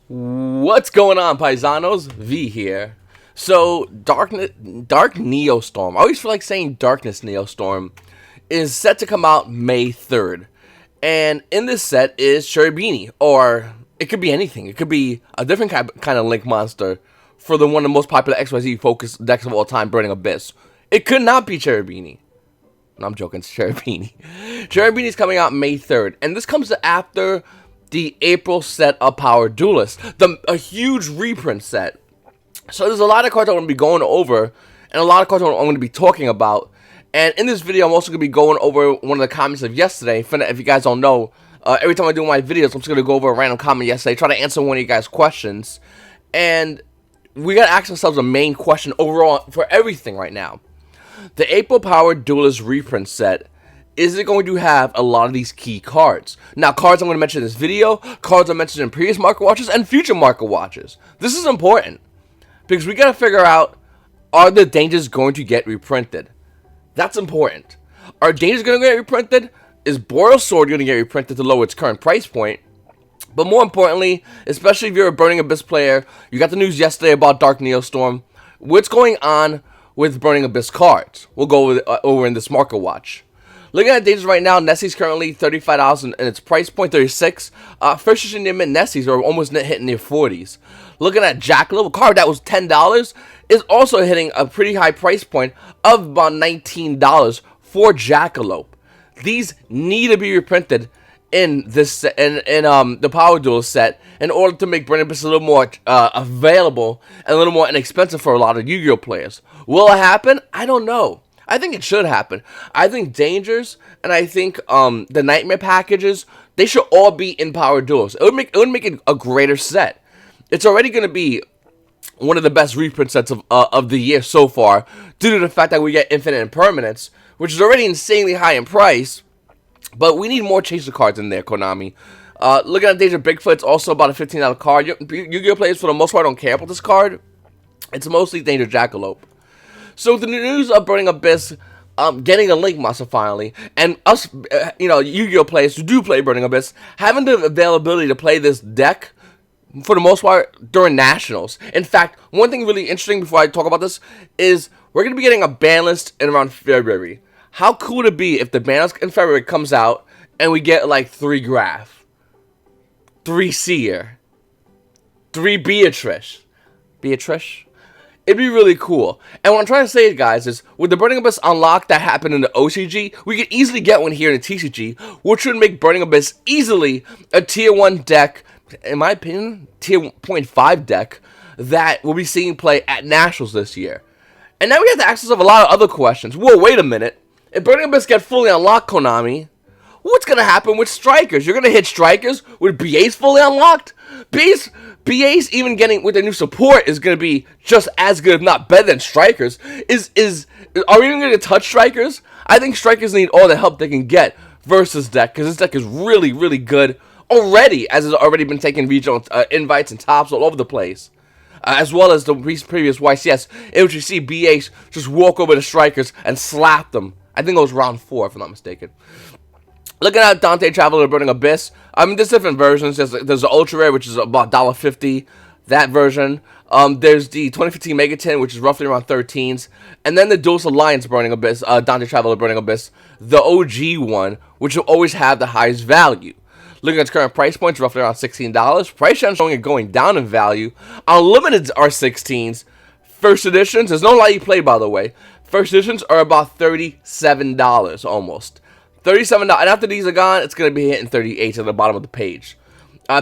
What's going on, paisanos? V here. So, Dark Neostorm, I always feel like saying Darkness Neostorm, is set to come out May 3rd. And in this set is Cherubini, or it could be anything. It could be a different kind of Link monster for one of the most popular XYZ focused decks of all time, Burning Abyss. It could not be Cherubini. No, I'm joking, it's Cherubini. Cherubini is coming out May 3rd, and this comes after the April set of Power Duelist, a huge reprint set. So there's a lot of cards I'm going to be going over, and a lot of cards I'm going to be talking about. And in this video, I'm also going to be going over one of the comments of yesterday. If you guys don't know, every time I do my videos, I'm just going to go over a random comment yesterday, try to answer one of you guys' questions. And we got to ask ourselves a main question overall for everything right now. The April Power Duelist reprint set, is it going to have a lot of these key cards? Now, cards I'm going to mention in this video, cards I mentioned in previous market watches, and future market watches. This is important, because we got to figure out, are the dangers going to get reprinted? That's important. Are dangers going to get reprinted? Is Boreal Sword going to get reprinted to lower its current price point? But more importantly, especially if you're a Burning Abyss player, you got the news yesterday about Dark Neostorm. What's going on with Burning Abyss cards? We'll go over in this market watch. Looking at dangers right now, Nessie's currently $35 and its price point $36. First edition Mint Nessies are almost hitting their 40s. Looking at Jackalope, a card that was $10, is also hitting a pretty high price point of about $19 for Jackalope. These need to be reprinted in this in the Power Duel set in order to make Burning Abyss a little more available and a little more inexpensive for a lot of Yu-Gi-Oh players. Will it happen? I don't know. I think it should happen. I think Dangers and I think the Nightmare packages, they should all be in Power Duels. It would make it a greater set. It's already going to be one of the best reprint sets of the year so far, due to the fact that we get Infinite Impermanence, which is already insanely high in price. But we need more Chaser cards in there, Konami. Looking at Danger Bigfoot, it's also about a $15 card. Yu-Gi-Oh players, for the most part, don't care about this card. It's mostly Danger Jackalope. So with the news of Burning Abyss getting a Link monster finally, and us, Yu-Gi-Oh players who do play Burning Abyss, having the availability to play this deck, for the most part, during Nationals. In fact, one thing really interesting before I talk about this is we're going to be getting a ban list in around February. How cool would it be if the ban list in February comes out and we get like 3 Graph, 3 Seer, 3 Beatrice? It'd be really cool. And what I'm trying to say, guys, is with the Burning Abyss unlock that happened in the OCG, we could easily get one here in the TCG, which would make Burning Abyss easily a Tier 1 deck, in my opinion, Tier 0.5 deck, that we'll be seeing play at Nationals this year. And now we have to ask ourselves a lot of other questions. Whoa, wait a minute. If Burning Abyss get fully unlocked, Konami, what's going to happen with Strikers? You're going to hit Strikers with BAs fully unlocked? BAs even getting with their new support is going to be just as good, if not better than Strikers. Are we even going to touch Strikers? I think Strikers need all the help they can get versus deck, because this deck is really, really good already, as it's already been taking regional invites and tops all over the place. As well as the previous YCS, in which you see BAs just walk over the Strikers and slap them. I think it was round 4, if I'm not mistaken. Looking at Dante Traveler Burning Abyss, I mean, there's different versions. There's the Ultra Rare, which is about $1.50, that version. There's the 2015 Mega Tin, which is roughly around 13s. And then the Duelist Alliance Burning Abyss, Dante Traveler Burning Abyss, the OG one, which will always have the highest value. Looking at its current price points, roughly around $16. Price trend showing it going down in value. Unlimiteds are 16s. First editions, there's no light you play, by the way. First editions are about $37 almost. $37, and after these are gone, it's going to be hitting 38 at the bottom of the page.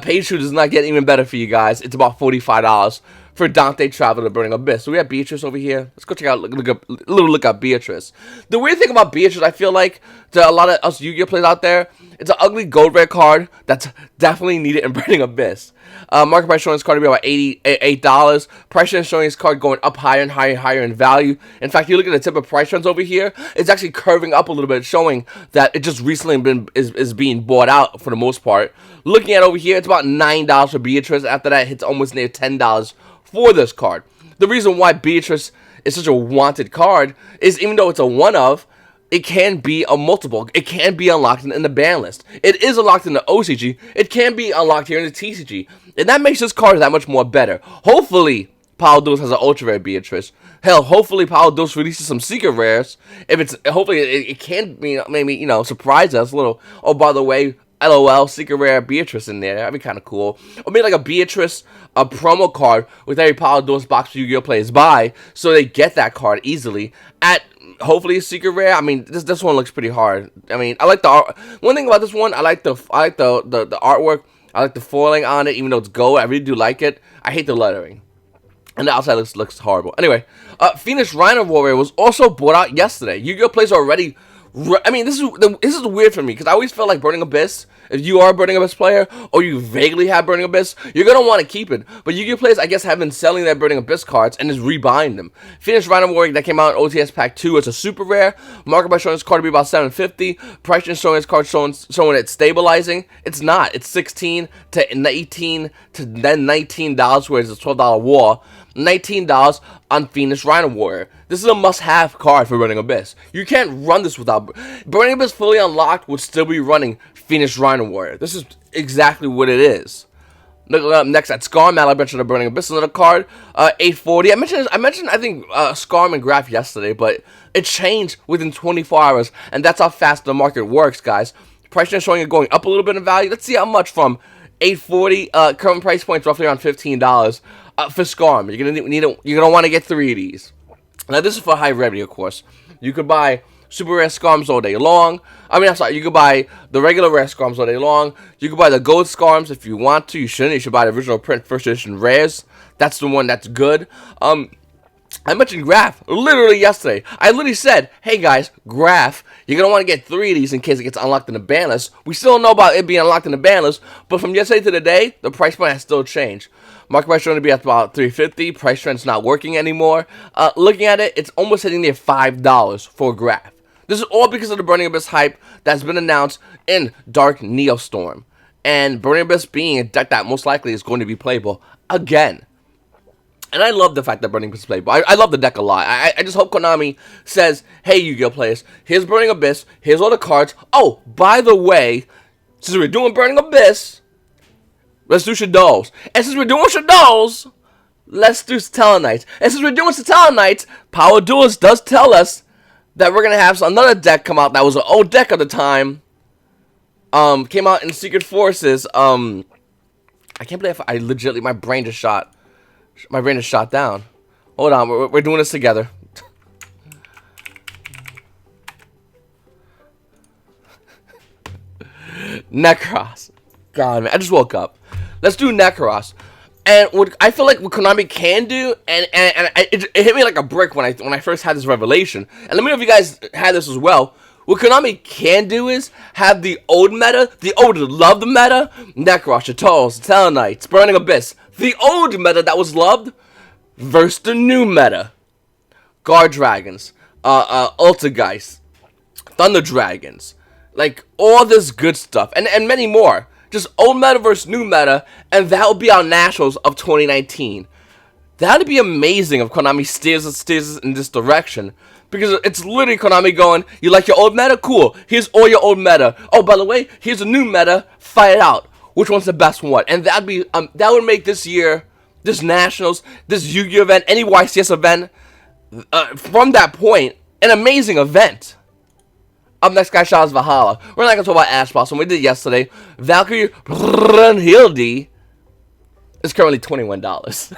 Page 2 does not get even better for you guys. It's about $45 for Dante Traveler Burning Abyss. So we have Beatrice over here. Let's go check out, look at Beatrice. The weird thing about Beatrice, I feel like, to a lot of us Yu-Gi-Oh players out there, it's an ugly gold rare card that's definitely needed in Burning Abyss. Market price showing this card to be about $88. Price trend showing this card going up higher and higher and higher in value. In fact, you look at the tip of price trends over here, it's actually curving up a little bit, showing that it just recently is being bought out for the most part. Looking at over here, it's about $9 for Beatrice. After that, it's almost near $10 for this card. The reason why Beatrice is such a wanted card is, even though it's a one-of, it can be a multiple. It can be unlocked in the ban list. It is unlocked in the OCG. It can be unlocked here in the TCG. And that makes this card that much more better. Hopefully, Power Duels has an ultra rare Beatrice. Hell, hopefully Power Duels releases some secret rares. If it's hopefully it can maybe surprise us a little. Oh, by the way, LOL secret rare Beatrice in there. That'd be kind of cool. Or maybe like a Beatrice a promo card with every Power Duels box Yu-Gi-Oh players buy, so they get that card easily at hopefully a secret rare. I mean, this one looks pretty hard. I mean, I like the art. One thing about this one, I like the artwork. I like the foiling on it, even though it's gold. I really do like it. I hate the lettering. And the outside looks horrible. Anyway, Phoenix Rhino Warrior was also brought out yesterday. Yu-Gi-Oh players already. I mean, this is weird for me because I always felt like Burning Abyss. If you are a Burning Abyss player or you vaguely have Burning Abyss, you're gonna want to keep it. But Yu-Gi-Oh players, I guess, have been selling their Burning Abyss cards and just rebuying them. Phoenix Rhino Warrior that came out in OTS Pack 2. It's a super rare. Market by showing this card to be about $750. Price and showing this card showing it stabilizing. It's not. It's $16 to $18 to then $19, whereas it's a $12 war. $19 on Phoenix Rhino Warrior. This is a must-have card for Burning Abyss. You can't run this without... Burning Abyss fully unlocked would still be running Phoenix Rhino Warrior. This is exactly what it is. Looking up next at Scarm, I mentioned the Burning Abyss, another card, $840. I mentioned I think Scarm and Graph yesterday, but it changed within 24 hours, and that's how fast the market works, guys. Price is showing it going up a little bit in value. Let's see how much from $840. Current price point's roughly around $15. For Scarm, you're gonna want to get 3 of these. Now this is for high rarity, of course. You could buy super rare Scarms all day long. You could buy the regular rare Scarms all day long. You could buy the gold Scarms if you want to. You shouldn't. You should buy the original print first edition rares. That's the one that's good. I mentioned Graph literally yesterday. I literally said, hey guys, Graph, you're going to want to get 3 of these in case it gets unlocked in the ban list. We still don't know about it being unlocked in the ban list, but from yesterday to today, the price point has still changed. Market price going to be at about $350. Price trend's not working anymore. Looking at it, it's almost hitting near $5 for Graph. This is all because of the Burning Abyss hype that's been announced in Dark Neostorm. And Burning Abyss being a deck that most likely is going to be playable again. And I love the fact that Burning Abyss is playable. I love the deck a lot. I just hope Konami says, hey, Yu-Gi-Oh players, here's Burning Abyss, here's all the cards. Oh, by the way, since we're doing Burning Abyss, let's do Shadows. And since we're doing Shadows, let's do Talonites. And since we're doing Talonites, Power Duels does tell us that we're going to have another deck come out that was an old deck at the time. Came out in Secret Forces. I can't believe I legitimately, my brain just shot. My brain is shot down. Hold on, we're doing this together. Necros. God, man, I just woke up. Let's do Necros. And what I feel like what Konami can do, and it hit me like a brick when I first had this revelation. And let me know if you guys had this as well. What Konami can do is have the old meta, the old loved meta, Necros, Shatos, Talonites, Burning Abyss. The old meta that was loved versus the new meta. Guardragons, Ultigeist, Thunder Dragons, like all this good stuff, and many more. Just old meta versus new meta, and that will be our nationals of 2019. That would be amazing if Konami steers us in this direction. Because it's literally Konami going, you like your old meta? Cool. Here's all your old meta. Oh, by the way, here's a new meta. Fight it out. Which one's the best one? And that would make this year, this Nationals, this Yu-Gi-Oh event, any YCS event, from that point, an amazing event. Up next, guys, shout out to Valhalla. We're not going to talk about Ash Blossom. We did yesterday. Valkyrie Hildy is currently $21.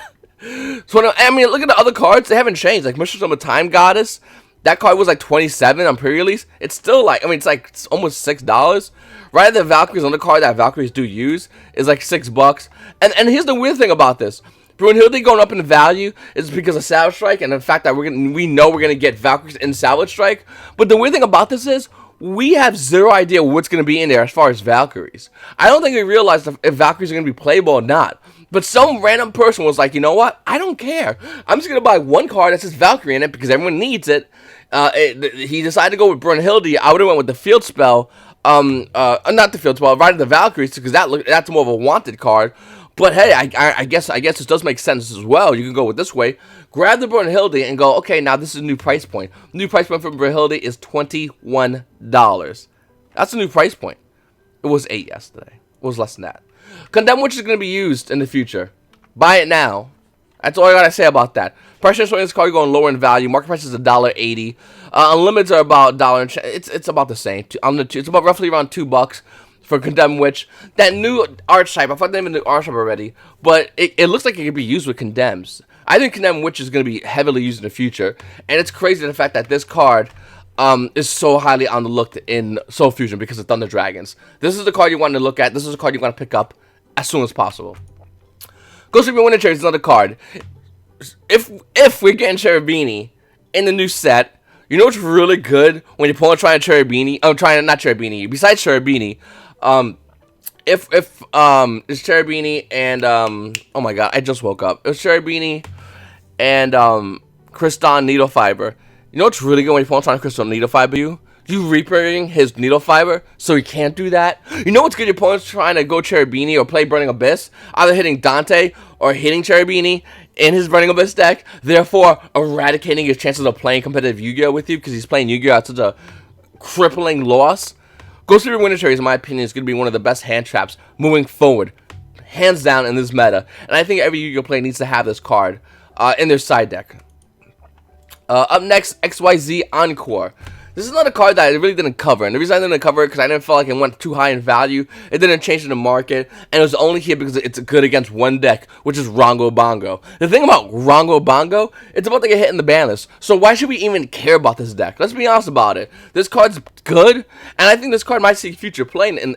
So, I mean, look at the other cards. They haven't changed. Like, Mistress of a Time Goddess, that card was like $27 on pre-release. It's still like, I mean, it's almost $6. Right, the Valkyrie's on the card that Valkyries do use is like $6. And here's the weird thing about this. Brunhilde going up in value is because of Savage Strike and the fact that we know we're gonna get Valkyries in Savage Strike. But the weird thing about this is we have zero idea what's gonna be in there as far as Valkyries. I don't think we realized if Valkyries are gonna be playable or not. But some random person was like, you know what? I don't care. I'm just gonna buy one card that says Valkyrie in it because everyone needs it. He decided to go with Brunhilde. I would have went with the field spell. Not the field spell, right, the Valkyries, because that's more of a wanted card. But hey, I guess this does make sense as well. You can go with this way. Grab the Brunhilde and go, okay, now this is a new price point. New price point for Brunhilde is $21. That's a new price point. It was 8 yesterday. It was less than that. Condemn Witch is going to be used in the future. Buy it now. That's all I gotta say about that. Price range for this card going lower in value. Market price is $1.80. Unlimiteds are about $1. It's about the same. It's about roughly around $2 for Condemn Witch. That new archetype, I thought they had a new archetype already, but it looks like it could be used with Condemns. I think Condemn Witch is going to be heavily used in the future, and it's crazy the fact that this card is so highly on the look in Soul Fusion because of Thunder Dragons. This is the card you want to look at. This is the card you want to pick up as soon as possible. Ghost Reaper Winter Cherry is another card. If we're getting Cherubini in the new set, you know what's really good when you're pulling trying Cherubini? I'm trying not Cherubini. Besides Cherubini, if it's Cherubini and oh my god, I just woke up. It's Cherubini and Kriston Needle Fiber. You know what's really good when you're pulling trying Kriston Needle Fiber you? You reaping his Needle Fiber, so he can't do that. You know what's good? Your opponent's trying to go Cherubini or play Burning Abyss, either hitting Dante or hitting Cherubini in his Burning Abyss deck, therefore eradicating his chances of playing competitive Yu-Gi-Oh with you because he's playing Yu-Gi-Oh at such a crippling loss. Ghost Reaper Winter Cherry, in my opinion, is going to be one of the best hand traps moving forward, hands down in this meta. And I think every Yu-Gi-Oh player needs to have this card in their side deck. Up next, XYZ Encore. This is another card that I really didn't cover, and the reason I didn't cover it because I didn't feel like it went too high in value. It didn't change in the market, and it was only here because it's good against one deck, which is Rongo Bongo. The thing about Rongo Bongo, it's about to get hit in the ban list, so why should we even care about this deck? Let's be honest about it. This card's good, and I think this card might see future play, and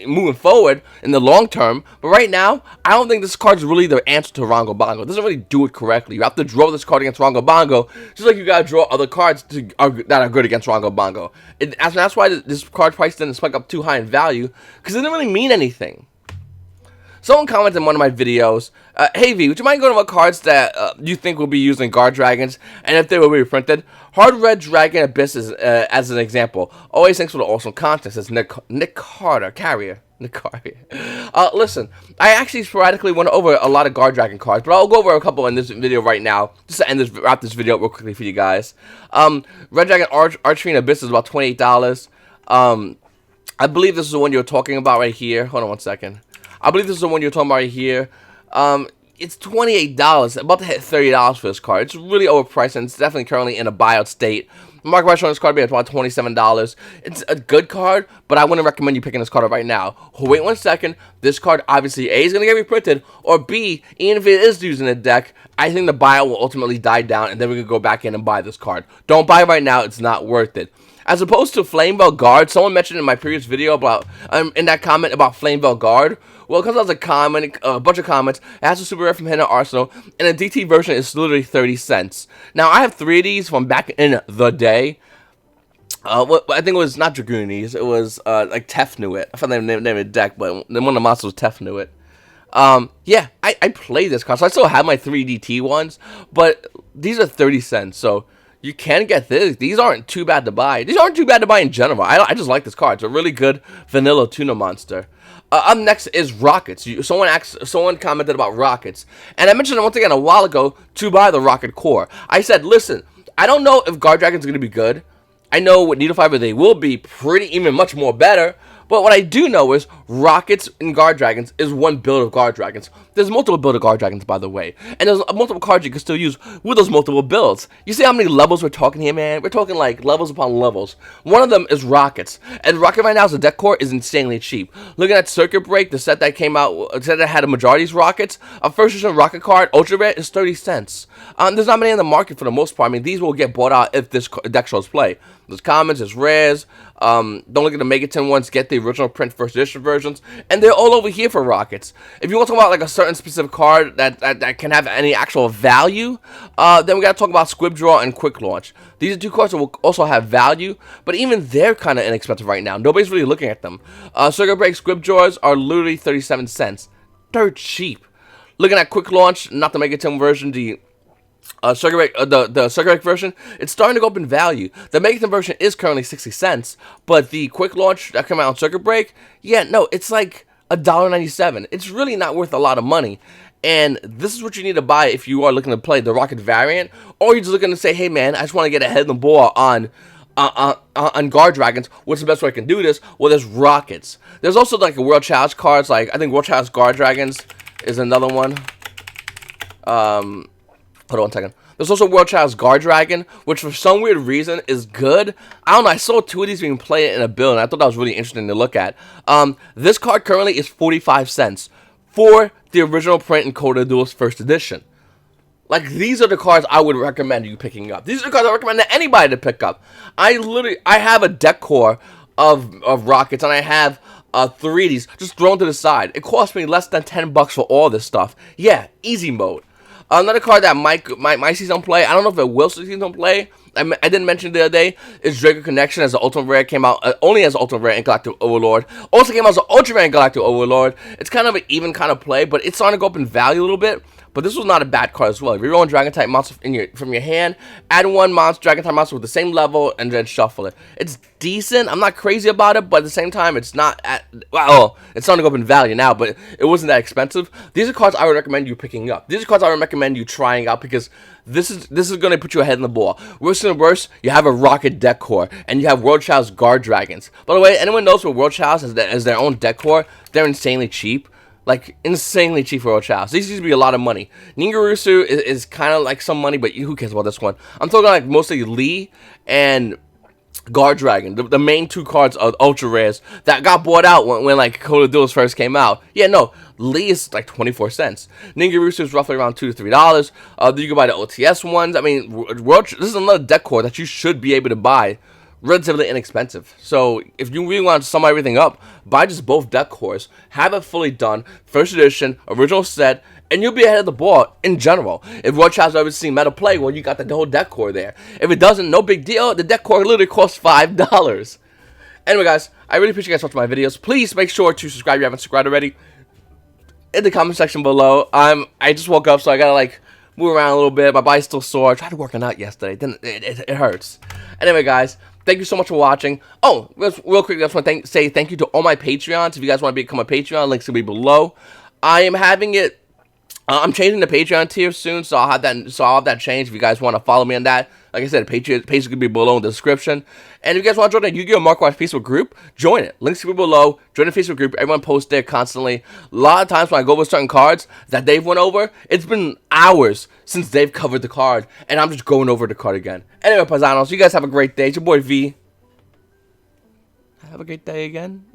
moving forward in the long term. But right now, I don't think this card's really the answer to Rongo Bongo. It doesn't really do it correctly. You have to draw this card against Rongo Bongo, just like you gotta draw other cards that are good against Rongo Bongo. That's why this card price didn't spike up too high in value, because it didn't really mean anything. Someone commented in one of my videos, hey V, would you mind going over cards that you think will be used in Guardragons, and if they will be reprinted? Hard Red Dragon Abyss is, as an example. Always thanks for the awesome content, says Nick Carrier. Listen, I actually sporadically went over a lot of Guardragon cards, but I'll go over a couple in this video right now, just to wrap this video up real quickly for you guys. Red Dragon Archery Abyss is about $28. I believe this is the one you're talking about right here. Hold on one second. I believe this is the one you're talking about right here. It's $28, about to hit $30 for this card. It's really overpriced, and it's definitely currently in a buyout state. Market price on this card being about $27. It's a good card, but I wouldn't recommend you picking this card up right now. Wait 1 second. This card obviously A is going to get reprinted, or B, even if it is used in a deck, I think the buyout will ultimately die down, and then we can go back in and buy this card. Don't buy it right now. It's not worth it. As opposed to Flamebell Guard, someone mentioned in my previous video about, in that comment about Flamebell Guard. Well, because that was a bunch of comments, it has a super rare from Hidden Arsenal, and the DT version is literally 30 cents. Now, I have 3 of these from back in the day. I think it was not Dragoonies, it was like Tefnuit. I thought they named it deck, but one of the monsters was Tefnuit. Yeah, I played this card, so I still have my 3 DT ones, but these are 30 cents, so you can get this. These aren't too bad to buy. These aren't too bad to buy in general. I just like this card. It's a really good vanilla tuna monster. Up next is Rockets. Someone commented about Rockets, and I mentioned once again a while ago to buy the Rocket Core. I said, listen, I don't know if Guardragon's going to be good. I know with Needle Fiber they will be even much more better. But what I do know is Rockets in Guardragons is one build of Guardragons. There's multiple build of Guardragons, by the way. And there's multiple cards you can still use with those multiple builds. You see how many levels we're talking here, man? We're talking like levels upon levels. One of them is Rockets. And Rocket right now as a deck core is insanely cheap. Looking at Circuit Break, the set that came out, the set that had a majority of Rockets, a first edition Rocket card, Ultra Rare, is 30 cents. There's not many in the market for the most part. I mean, these will get bought out if this deck shows play. There's commons, there's rares. Don't look at the Megaton ones, get the original print first edition versions, and they're all over here for Rockets. If you want to talk about like a certain specific card that can have any actual value, then we got to talk about Squib Draw and Quick Launch. These are 2 cards that will also have value, but even they're kind of inexpensive right now. Nobody's really looking at them. Circuit Break Squib Draws are literally 37 cents. They're cheap. Looking at Quick Launch, not the Megaton version, the Circuit Break, the Circuit Break version, it's starting to go up in value. The Megaton version is currently 60 cents, but the Quick Launch that came out on Circuit Break, yeah, no, it's like $1.97. It's really not worth a lot of money. And this is what you need to buy if you are looking to play the Rocket variant, or you're just looking to say, hey man, I just want to get ahead of the ball on Guardragons. What's the best way I can do this? Well, there's Rockets. There's also like a World Challenge cards. Like I think World Challenge Guardragons is another one. Hold on one second. There's also World Challenge Guardragon, which for some weird reason is good. I don't know, I saw 2 of these being played in a build, and I thought that was really interesting to look at. This card currently is 45 cents for the original print and Code of Duels First Edition. Like, these are the cards I would recommend you picking up. These are the cards I recommend to anybody to pick up. I have a deck core of Rockets, and I have 3 of these just thrown to the side. It cost me less than $10 for all this stuff. Yeah, easy mode. Another card that might see some play, I don't know if it will see some play, I didn't mention the other day, is Draco Connection as the Ultimate Rare. Came out only as Ultimate Rare and Galactic Overlord. Also came out as an Ultra Rare and Galactic Overlord. It's kind of an even kind of play, but it's starting to go up in value a little bit. But this was not a bad card as well. If you're rolling Dragon type monster from your hand, add 1 monster, Dragon type monster with the same level, and then shuffle it. It's decent. I'm not crazy about it, but at the same time, it's not at, well, it's starting to go up in value now, but it wasn't that expensive. These are cards I would recommend you picking up. These are cards I would recommend you trying out, because this is going to put you ahead in the ball. Worse than worse, you have a Rocket deck core, and you have World Child's Guardragons. By the way, anyone knows what World Child's as their own deck core? They're insanely cheap. Like, insanely cheap for World Childs. These used to be a lot of money. Ningarusu is kind of like some money, but who cares about this one? I'm talking like mostly Lee and Guardragon, the main 2 cards of Ultra Rares that got bought out when like Code of Duels first came out. Yeah, no, Lee is like 24 cents. Ningarusu is roughly around $2 to $3. You can buy the OTS ones. I mean, this is another deck core that you should be able to buy. Relatively inexpensive. So if you really want to sum everything up, buy just both deck cores, have it fully done, first edition, original set, and you'll be ahead of the ball in general. If World Child's ever seen meta play, well, you got the whole deck core there. If it doesn't, no big deal. The deck core literally costs $5. Anyway, guys, I really appreciate you guys watching my videos. Please make sure to subscribe if you haven't subscribed already. In the comment section below. I just woke up, so I gotta like move around a little bit. My body's still sore. I tried working out yesterday. Then it hurts. Anyway, guys, thank you so much for watching. Oh, real quick, I just want to say thank you to all my Patreons. If you guys want to become a Patreon, links will be below. I am having it. I'm changing the Patreon tier soon, so I'll have that change. If you guys want to follow me on that, like I said, page is going to be below in the description. And if you guys want to join the Yugioh Mark Watch Facebook group, join it. Links will be below. Join the Facebook group. Everyone posts there constantly. A lot of times when I go over certain cards that they've went over, it's been hours since they've covered the card, and I'm just going over the card again. Anyway, Paisanos, you guys have a great day. It's your boy V. Have a great day again.